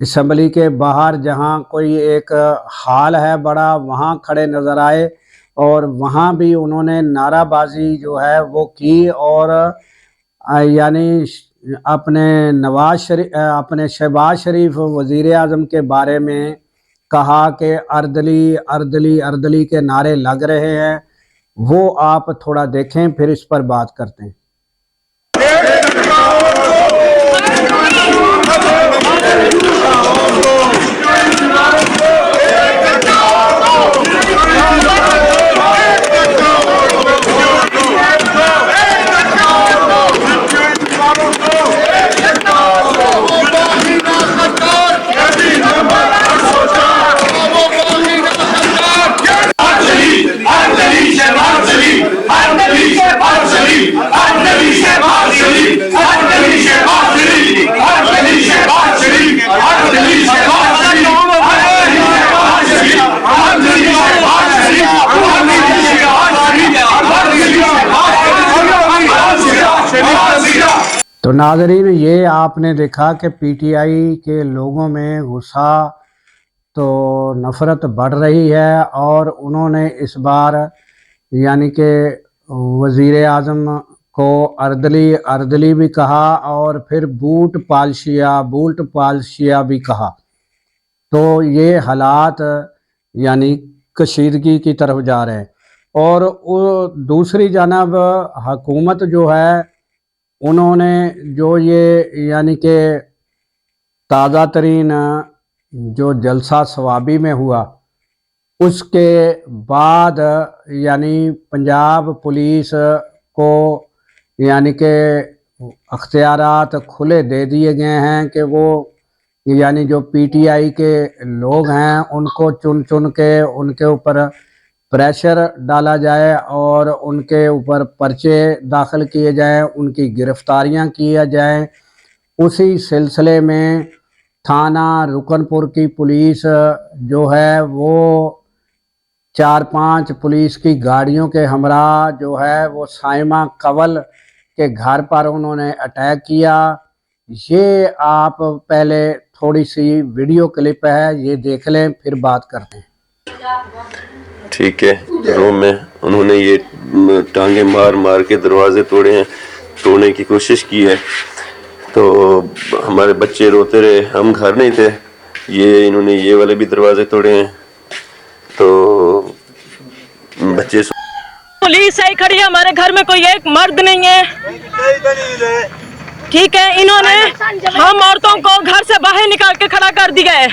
Assembly کے باہر جہاں کوئی ایک ہال ہے بڑا، وہاں کھڑے نظر آئے اور وہاں بھی انہوں نے نعرہ بازی جو ہے وہ کی اور یعنی اپنے شہباز شریف وزیر اعظم کے بارے میں کہا کہ اردلی اردلی اردلی کے نعرے لگ رہے ہیں۔ وہ آپ تھوڑا دیکھیں پھر اس پر بات کرتے ہیں۔ تو ناظرین، یہ آپ نے دیکھا کہ پی ٹی آئی کے لوگوں میں غصہ تو نفرت بڑھ رہی ہے اور انہوں نے اس بار یعنی کہ وزیر اعظم کو اردلی اردلی بھی کہا اور پھر بوٹ پالشیا بھی کہا۔ تو یہ حالات یعنی کشیدگی کی طرف جا رہے ہیں۔ اور دوسری جانب حکومت جو ہے انہوں نے جو یہ یعنی کہ تازہ ترین جو جلسہ ثوابی میں ہوا اس کے بعد یعنی پنجاب پولیس کو یعنی کہ اختیارات کھلے دے دیے گئے ہیں کہ وہ یعنی جو پی ٹی آئی کے لوگ ہیں ان کو چن چن کے ان کے اوپر پریشر ڈالا جائے اور ان کے اوپر پرچے داخل کیے جائیں، ان کی گرفتاریاں کیا جائیں۔ اسی سلسلے میں تھانہ رکن پور کی پولیس جو ہے وہ 4-5 پولیس کی گاڑیوں کے ہمراہ جو ہے وہ سائمہ کول کے گھر پر انہوں نے اٹیک کیا۔ یہ آپ پہلے تھوڑی سی ویڈیو کلپ ہے، یہ دیکھ لیں پھر بات کرتے ہیں۔ ٹھیک ہے، روم میں انہوں نے یہ ٹانگیں مار مار کے دروازے توڑے ہیں، توڑنے کی کوشش کی ہے۔ تو ہمارے بچے روتے رہے، ہم گھر نہیں تھے، یہ انہوں نے یہ والے بھی دروازے توڑے ہیں۔ تو بچے پولیس ہے کھڑی ہے، ہمارے گھر میں کوئی ایک مرد نہیں ہے، ٹھیک ہے۔ انہوں نے ہم عورتوں کو گھر سے باہر نکال کے کھڑا کر دیا ہے۔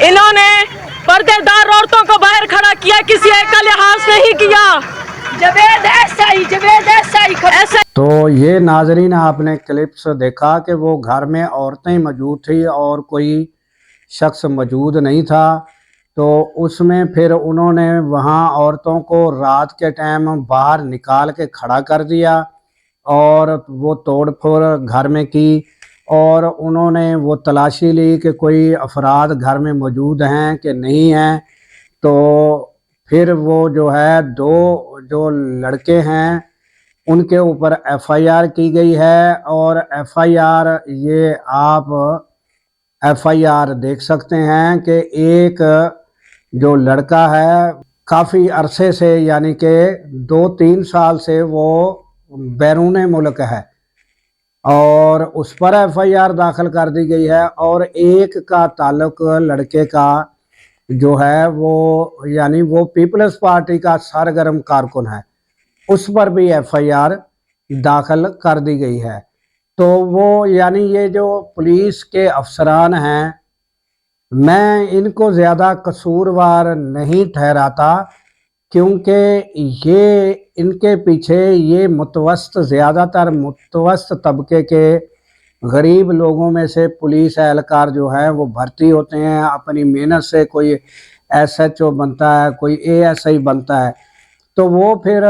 انہوں نے پردے دار عورتوں کو باہر کھڑا کیا، کسی ایک کا لحاظ نہیں کیا۔ جاوید ایسا تو یہ ناظرین آپ نے کلپس دیکھا کہ وہ گھر میں عورتیں موجود تھی اور کوئی شخص موجود نہیں تھا۔ تو اس میں پھر انہوں نے وہاں عورتوں کو رات کے ٹائم باہر نکال کے کھڑا کر دیا اور وہ توڑ پھوڑ گھر میں کی اور انہوں نے وہ تلاشی لی کہ کوئی افراد گھر میں موجود ہیں کہ نہیں ہیں۔ تو پھر وہ جو ہے 2 جو لڑکے ہیں ان کے اوپر ایف آئی آر کی گئی ہے اور ایف آئی آر یہ آپ ایف آئی آر دیکھ سکتے ہیں کہ ایک جو لڑکا ہے کافی عرصے سے یعنی کہ 2-3 سال سے وہ بیرون ملک ہے اور اس پر ایف آئی آر داخل کر دی گئی ہے، اور ایک کا تعلق لڑکے کا جو ہے وہ یعنی وہ پیپلز پارٹی کا سرگرم کارکن ہے، اس پر بھی ایف آئی آر داخل کر دی گئی ہے۔ تو وہ یعنی یہ جو پولیس کے افسران ہیں میں ان کو زیادہ قصوروار نہیں ٹھہراتا، کیونکہ یہ ان کے پیچھے یہ زیادہ تر متوسط طبقے کے غریب لوگوں میں سے پولیس اہلکار جو ہیں وہ بھرتی ہوتے ہیں، اپنی محنت سے کوئی ایس ایچ او بنتا ہے، کوئی اے ایس آئی بنتا ہے۔ تو وہ پھر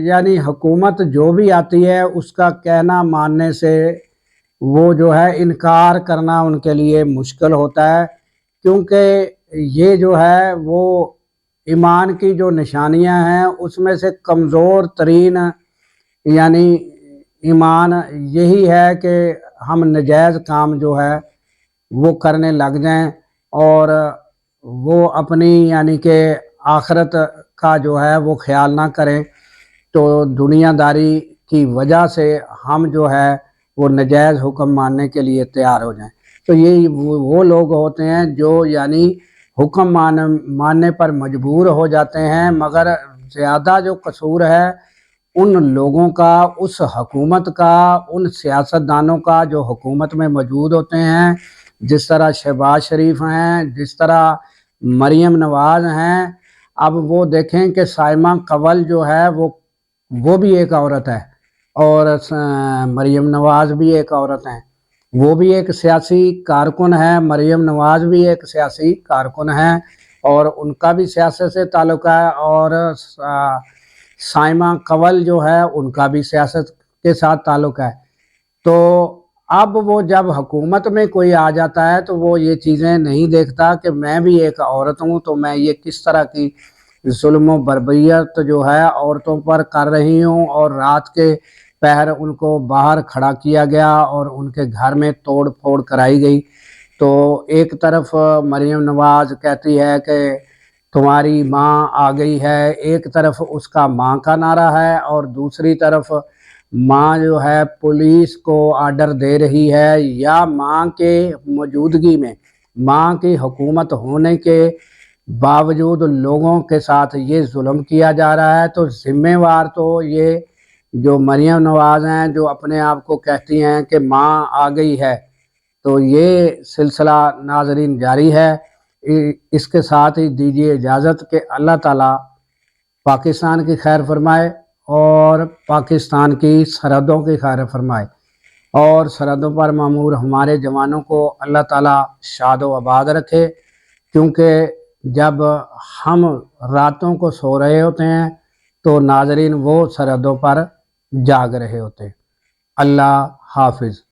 یعنی حکومت جو بھی آتی ہے اس کا کہنا ماننے سے وہ جو ہے انکار کرنا ان کے لیے مشکل ہوتا ہے، کیونکہ یہ جو ہے وہ ایمان کی جو نشانیاں ہیں اس میں سے کمزور ترین یعنی ایمان یہی ہے کہ ہم نجائز کام جو ہے وہ کرنے لگ جائیں اور وہ اپنی یعنی کہ آخرت کا جو ہے وہ خیال نہ کریں، تو دنیا داری کی وجہ سے ہم جو ہے وہ نجائز حکم ماننے کے لیے تیار ہو جائیں۔ تو یہ وہ لوگ ہوتے ہیں جو یعنی حکم ماننے پر مجبور ہو جاتے ہیں، مگر زیادہ جو قصور ہے ان لوگوں کا، اس حکومت کا، ان سیاستدانوں کا جو حکومت میں موجود ہوتے ہیں، جس طرح شہباز شریف ہیں، جس طرح مریم نواز ہیں۔ اب وہ دیکھیں کہ سائمہ قول جو ہے وہ بھی ایک عورت ہے، اور مریم نواز بھی ایک عورت ہیں، وہ بھی ایک سیاسی کارکن ہے، مریم نواز بھی ایک سیاسی کارکن ہے اور ان کا بھی سیاست سے تعلق ہے، اور سائمہ قول جو ہے ان کا بھی سیاست کے ساتھ تعلق ہے۔ تو اب وہ جب حکومت میں کوئی آ جاتا ہے تو وہ یہ چیزیں نہیں دیکھتا کہ میں بھی ایک عورت ہوں، تو میں یہ کس طرح کی ظلم و بربریت جو ہے عورتوں پر کر رہی ہوں، اور رات کے پہر ان کو باہر کھڑا کیا گیا اور ان کے گھر میں توڑ پھوڑ کرائی گئی۔ تو ایک طرف مریم نواز کہتی ہے کہ تمہاری ماں آ گئی ہے، ایک طرف اس کا ماں کا نعرہ ہے، اور دوسری طرف ماں جو ہے پولیس کو آرڈر دے رہی ہے، یا ماں کے موجودگی میں، ماں کی حکومت ہونے کے باوجود لوگوں کے ساتھ یہ ظلم کیا جا رہا ہے۔ تو ذمہ وار تو یہ جو مریم نواز ہیں جو اپنے آپ کو کہتی ہیں کہ ماں آ گئی ہے، تو یہ سلسلہ ناظرین جاری ہے۔ اس کے ساتھ ہی دیجیے اجازت کہ اللہ تعالیٰ پاکستان کی خیر فرمائے اور پاکستان کی سرحدوں کی خیر فرمائے، اور سرحدوں پر مامور ہمارے جوانوں کو اللہ تعالیٰ شاد و آباد رکھے، کیونکہ جب ہم راتوں کو سو رہے ہوتے ہیں تو ناظرین وہ سرحدوں پر جاگ رہے ہوتے ہیں۔ اللہ حافظ۔